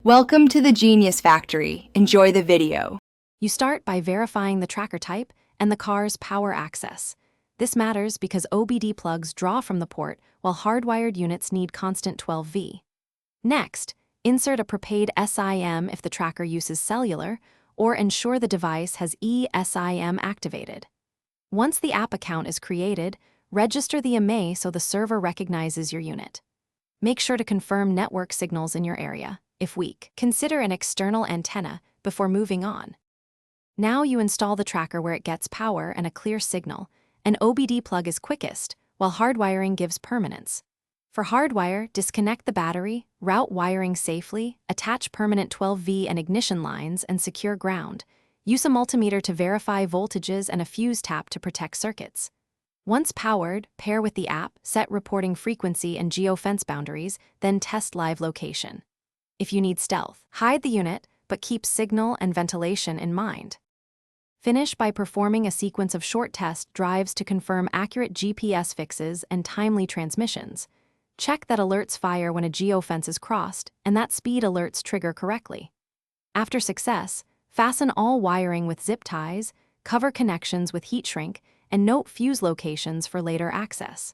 Welcome to the Genius Factory. Enjoy the video. You start by verifying the tracker type and the car's power access. This matters because OBD plugs draw from the port while hardwired units need constant 12V. Next, insert a prepaid SIM if the tracker uses cellular, or ensure the device has eSIM activated. Once the app account is created, register the IMEI so the server recognizes your unit. Make sure to confirm network signals in your area. If weak, consider an external antenna before moving on. Now you install the tracker where it gets power and a clear signal. An OBD plug is quickest, while hardwiring gives permanence. For hardwire, disconnect the battery, route wiring safely, attach permanent 12V and ignition lines, and secure ground. Use a multimeter to verify voltages and a fuse tap to protect circuits. Once powered, pair with the app, set reporting frequency and geofence boundaries, then test live location. If you need stealth, hide the unit, but keep signal and ventilation in mind. Finish by performing a sequence of short test drives to confirm accurate GPS fixes and timely transmissions. Check that alerts fire when a geofence is crossed and that speed alerts trigger correctly. After success, fasten all wiring with zip ties, cover connections with heat shrink, and note fuse locations for later access.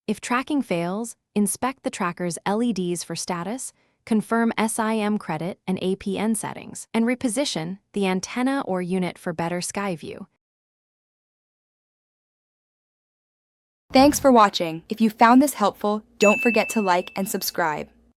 If tracking fails, inspect the tracker's LEDs for status, confirm SIM credit and APN settings, and reposition the antenna or unit for better sky view. Thanks for watching. If you found this helpful, don't forget to like and subscribe.